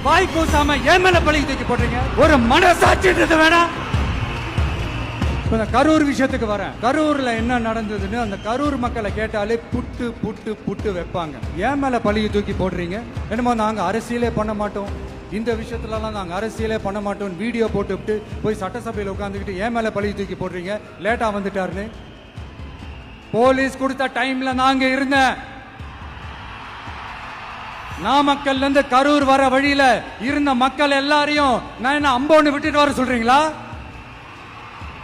வாய் கூசாம ஏன் மேல பழி தூக்கி போடுறீங்க? ஒரு மனசாட்சின்றது வேணாம். கரூர் விஷயத்துக்கு வரேன். கரூர்ல என்ன நடந்ததுன்னு அந்த கரூர் மக்களை கேட்டாலே புட்டு புட்டு புட்டு வைப்பாங்க. ஏன் மேல பழியை தூக்கி போடுறீங்க? என்னமோ நாங்க அரசியலே பண்ண மாட்டோம், இந்த விஷயத்துலலாம் நாங்க அரசியலே பண்ண மாட்டோம் வீடியோ போட்டுவிட்டு போய் சட்டசபையில் உட்காந்துக்கிட்டு ஏன் மேல பழியை தூக்கி போடுறீங்க? லேட்டா வந்துட்டாருன்னு போலீஸ் கொடுத்த டைம்ல நாங்க இருந்தேன். நாமக்கல்ல இருந்து கரூர் வர வழியில இருந்த மக்கள் எல்லாரையும் நான் என்ன அம்போன்னு விட்டுட்டு வர சொல்றீங்களா?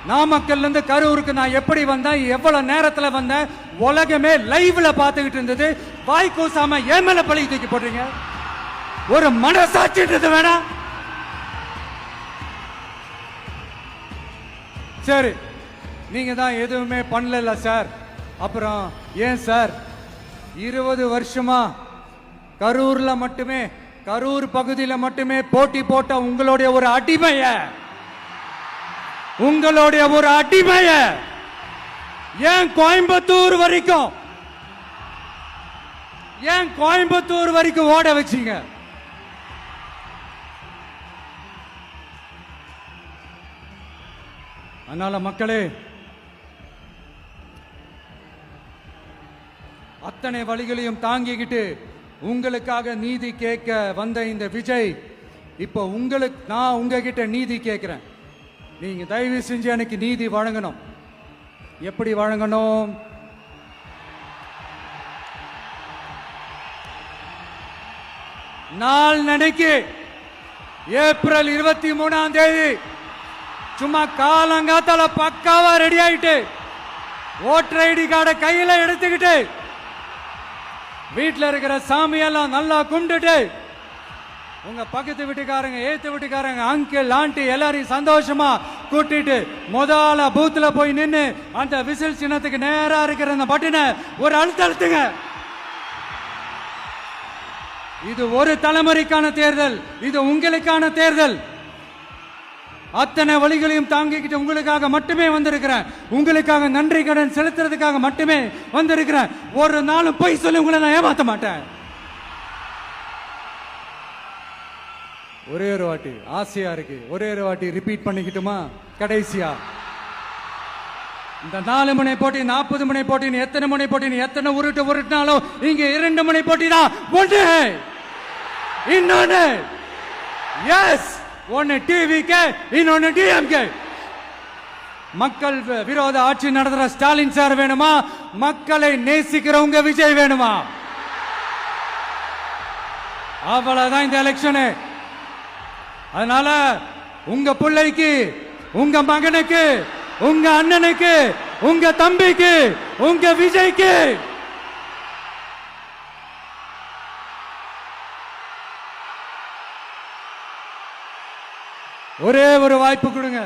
நாமக்கல்ல இருந்து கரூருக்கு நான் எப்படி வந்தேன், எவ்வளவு நேரத்துல வந்தேன், உலகமே லைவ்ல பாத்துக்கிட்டு இருந்தது. வாய் கூசாம ஏன் மேல பழி தூக்கி போடுறீங்க? ஒரு மனசாட்சின்றது வேணாம். சரி, நீங்க தான் எதுவுமே பண்ணல சார். அப்புறம் ஏன் சார் 20 வருஷமா கரூர்ல மட்டுமே, கரூர் பகுதியில மட்டுமே போட்டி போட்ட உங்களுடைய ஒரு அடிமைய ஏன் கோயம்புத்தூர் வரைக்கும் ஓட வச்சீங்க? அதனால மக்களே, அத்தனை வழிகளையும் தாங்கிக்கிட்டு உங்களுக்காக நீதி கேட்க வந்த இந்த விஜய், இப்போ நான் உங்ககிட்ட நீதி கேட்கிறேன். நீங்க தயவு செஞ்சு எனக்கு நீதி வழங்கணும். எப்படி வழங்கணும்? நாளைக்கு ஏப்ரல் 23ஆம் தேதி சும்மா காலங்காத்தால பக்காவா ரெடி ஆயிட்டு ஓட்டர் ஐடி கார்டை கையில எடுத்துக்கிட்டு வீட்டில் இருக்கிற சாமியெல்லாம் நல்லா கும்பிட்டுட்டு உங்க பக்கத்து வீட்டுக்காரங்க, ஏத்து வீட்டுக்காரங்க, அங்கிள் ஆண்டி எல்லாரையும் சந்தோஷமா கூட்டிட்டு முதல்ல பூத்துல போய் நின்று அந்த விசில் சின்னத்துக்கு நேரா இருக்கிற அந்த பட்டினை ஒரு அழுத்தங்க. இது ஒரு தலைமுறைக்கான தேர்தல், இது உங்களுக்கான தேர்தல். அத்தனை வழிகளையும் தாங்கிக்கிட்டு உங்களுக்காக மட்டுமே வந்திருக்கிறேன். உங்களுக்காக நன்றி கடன் செலுத்துறதுக்காக மட்டுமே வந்திருக்கிறேன். ஒரு நாளும் போய் சொல்லி உங்களை நான் ஏமாத்த மாட்டேன். ஒரே ஒரு வாட்டி ஆசையா இருக்கு, ஒரே ஒரு வாட்டி ரிப்பீட் பண்ணிக்கிட்டுமா? கடைசியா இந்த 4 முனை போட்டி, 40 முனை போட்டி, எத்தனை முனை போட்டி, எத்தனை உருட்டினாலும் இங்க 2 முனை போட்டி தான். ஒன்று இன்னொன்னு எஸ், ஒன்னு டிவிக்கு, இன்னொன்னு டிஎம்கே. மக்கள் விரோத ஆட்சி நடத்துற ஸ்டாலின் சார் வேணுமா? மக்களை நேசிக்கிறவங்க விஜய் வேணுமா? அவ்வளவுதான் இந்த எலெக்ஷனு. அதனால உங்க பிள்ளைக்கு, உங்க மகனுக்கு, உங்க அண்ணனுக்கு, உங்க தம்பிக்கு, உங்க விஜய்க்கு ஒரே ஒரு வாய்ப்பு கொடுங்க.